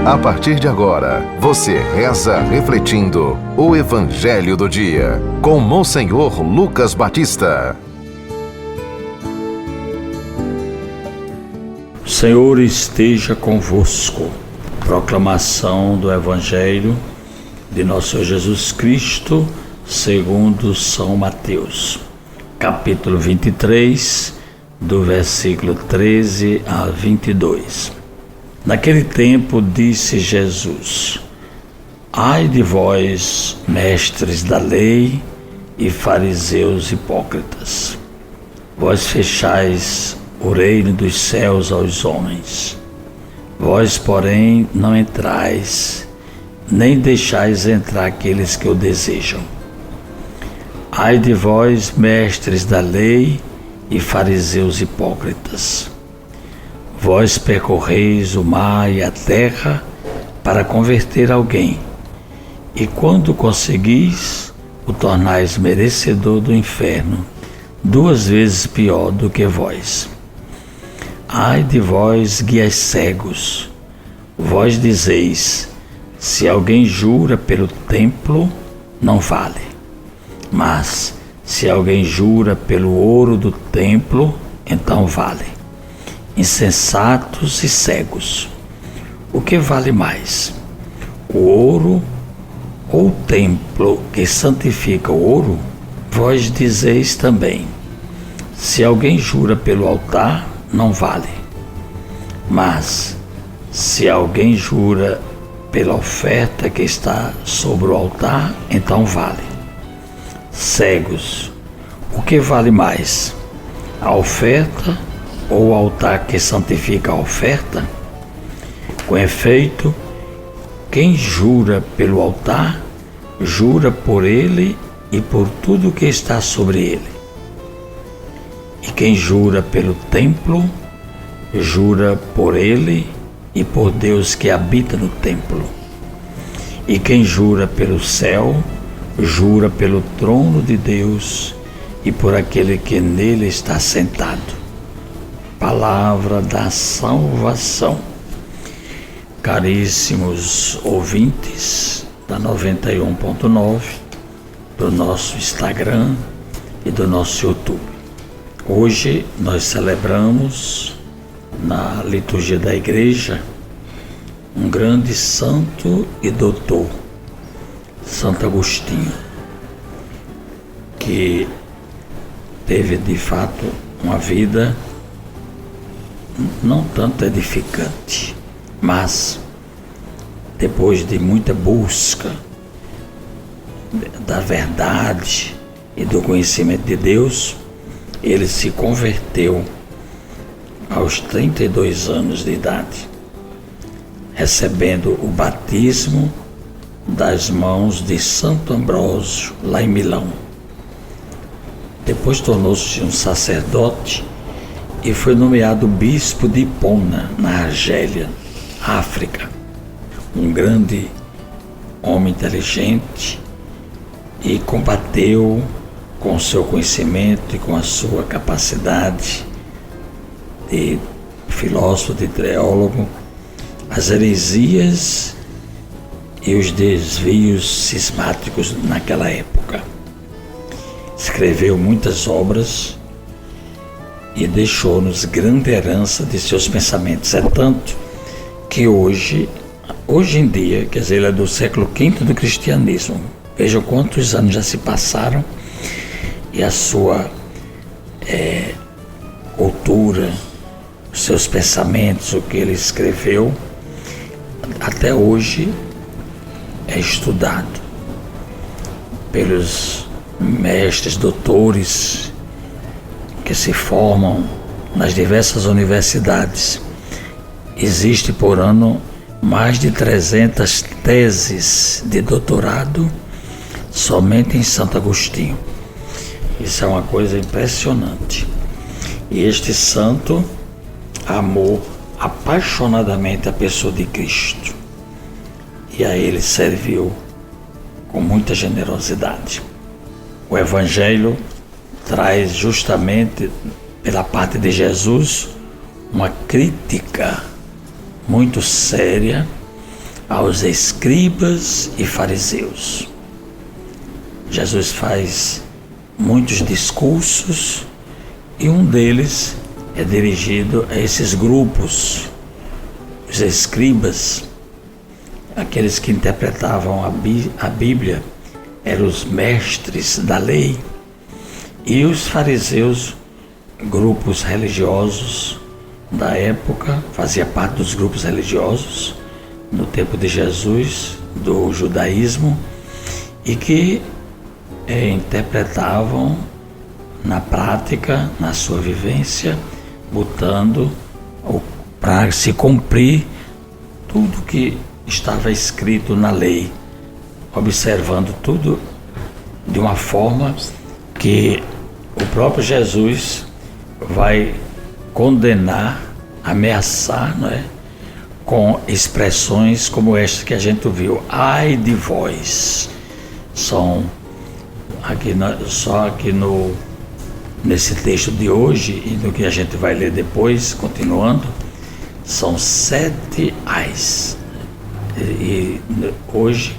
A partir de agora, você reza refletindo o Evangelho do Dia, com Monsenhor Lucas Batista. O Senhor esteja convosco. Proclamação do Evangelho de nosso Senhor Jesus Cristo, segundo São Mateus, capítulo 23, do versículo 13 a 22. Naquele tempo disse Jesus: Ai de vós, mestres da lei e fariseus hipócritas, vós fechais o reino dos céus aos homens. Vós, porém, não entrais, nem deixais entrar aqueles que o desejam. Ai de vós, mestres da lei e fariseus hipócritas, vós percorreis o mar e a terra para converter alguém, e quando conseguis, o tornais merecedor do inferno, 2 vezes pior do que vós. Ai de vós, guias cegos, vós dizeis: se alguém jura pelo templo, não vale. Mas, se alguém jura pelo ouro do templo, então vale. Insensatos e cegos, o que vale mais? O ouro ou o templo que santifica o ouro? Vós dizeis também: se alguém jura pelo altar, não vale. Mas, se alguém jura pela oferta que está sobre o altar, então vale. Cegos, o que vale mais? A oferta ou o altar que santifica a oferta? Com efeito, quem jura pelo altar, jura por ele e por tudo que está sobre ele. E quem jura pelo templo, jura por ele e por Deus que habita no templo. E quem jura pelo céu, jura pelo trono de Deus e por aquele que nele está sentado. Palavra da salvação. Caríssimos ouvintes da 91.9, do nosso Instagram e do nosso YouTube. Hoje nós celebramos na liturgia da igreja um grande santo e doutor, Santo Agostinho, que teve de fato uma vida não tanto edificante, mas depois de muita busca da verdade e do conhecimento de Deus, ele se converteu aos 32 anos de idade, recebendo o batismo das mãos de Santo Ambrósio, lá em Milão. Depois tornou-se um sacerdote e foi nomeado bispo de Hipona, na Argélia, África. Um grande homem inteligente, e combateu com o seu conhecimento e com a sua capacidade de filósofo, de teólogo, as heresias e os desvios cismáticos naquela época. Escreveu muitas obras e deixou-nos grande herança de seus pensamentos. É tanto que hoje em dia, quer dizer, ele é do século V do cristianismo. Vejam quantos anos já se passaram e a sua cultura, os seus pensamentos, o que ele escreveu, até hoje é estudado pelos mestres, doutores que se formam nas diversas universidades. Existe por ano mais de 300 teses de doutorado somente em Santo Agostinho. Isso é uma coisa impressionante. E este santo amou apaixonadamente a pessoa de Cristo e a ele serviu com muita generosidade. O Evangelho traz justamente, pela parte de Jesus, uma crítica muito séria aos escribas e fariseus. Jesus faz muitos discursos e um deles é dirigido a esses grupos, os escribas, aqueles que interpretavam a Bíblia, eram os mestres da lei, e os fariseus, grupos religiosos da época, fazia parte dos grupos religiosos no tempo de Jesus, do judaísmo, e que interpretavam na prática, na sua vivência, botando para se cumprir tudo que estava escrito na lei, observando tudo de uma forma que o próprio Jesus vai condenar, ameaçar, não é? Com expressões como esta que a gente viu: ai de vós. São nesse texto de hoje e no que a gente vai ler depois, continuando, são 7 ais. E hoje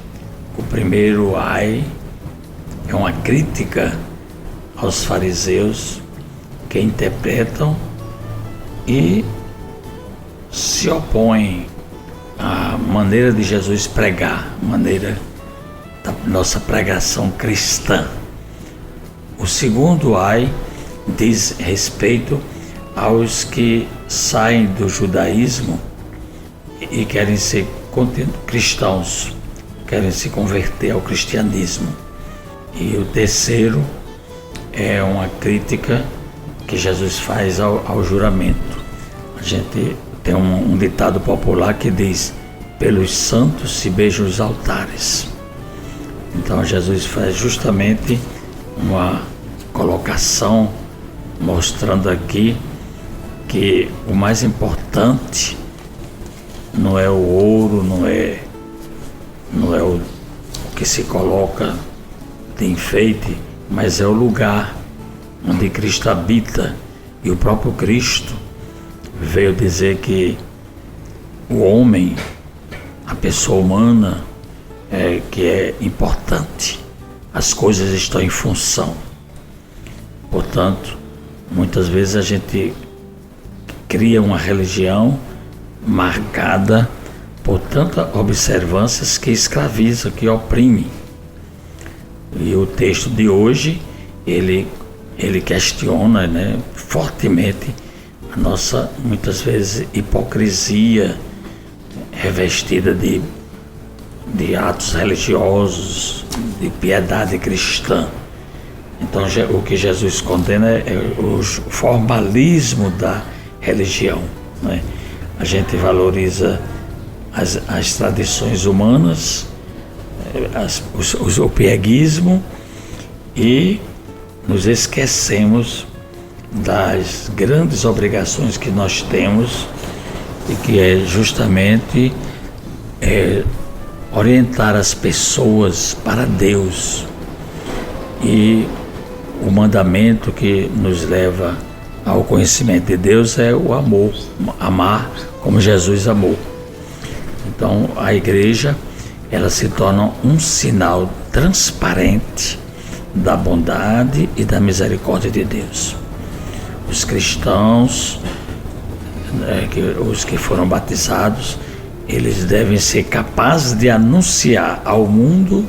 o primeiro ai é uma crítica aos fariseus que interpretam e se opõem à maneira de Jesus pregar, maneira da nossa pregação cristã. O segundo ai diz respeito aos que saem do judaísmo e querem ser cristãos, querem se converter ao cristianismo. E o terceiro é uma crítica que Jesus faz ao juramento. A gente tem um ditado popular que diz: pelos santos se beijam os altares. Então Jesus faz justamente uma colocação mostrando aqui que o mais importante não é o ouro, não é o que se coloca de enfeite, mas é o lugar onde Cristo habita. E o próprio Cristo veio dizer que o homem, a pessoa humana, que é importante, as coisas estão em função. Portanto, muitas vezes a gente cria uma religião marcada por tantas observâncias que escraviza, que oprime. E o texto de hoje, ele questiona, né, fortemente a nossa, muitas vezes, hipocrisia revestida de atos religiosos, de piedade cristã. Então o que Jesus condena é o formalismo da religião, né? A gente valoriza as tradições humanas, o pieguismo, e nos esquecemos das grandes obrigações que nós temos, e que é justamente orientar as pessoas para Deus. E o mandamento que nos leva ao conhecimento de Deus é o amor, amar como Jesus amou. Então a igreja, ela se torna um sinal transparente da bondade e da misericórdia de Deus. Os cristãos, os que foram batizados, eles devem ser capazes de anunciar ao mundo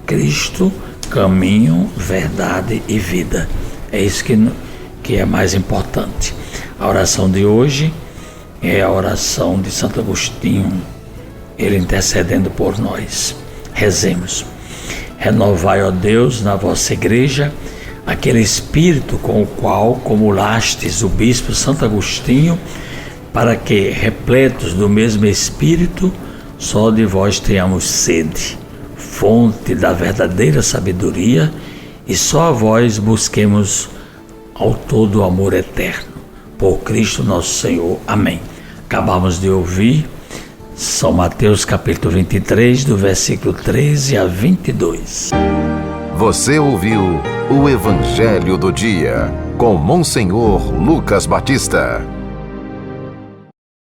Cristo, caminho, verdade e vida. É isso que é mais importante. A oração de hoje é a oração de Santo Agostinho, ele intercedendo por nós. Rezemos. Renovai, ó Deus, na vossa igreja, aquele espírito com o qual comulastes o bispo Santo Agostinho, para que, repletos do mesmo espírito, só de vós tenhamos sede, fonte da verdadeira sabedoria, e só a vós busquemos ao todo o amor eterno. Por Cristo nosso Senhor. Amém. Acabamos de ouvir São Mateus capítulo 23, do versículo 13 a 22. Você ouviu o Evangelho do Dia, com Monsenhor Lucas Batista.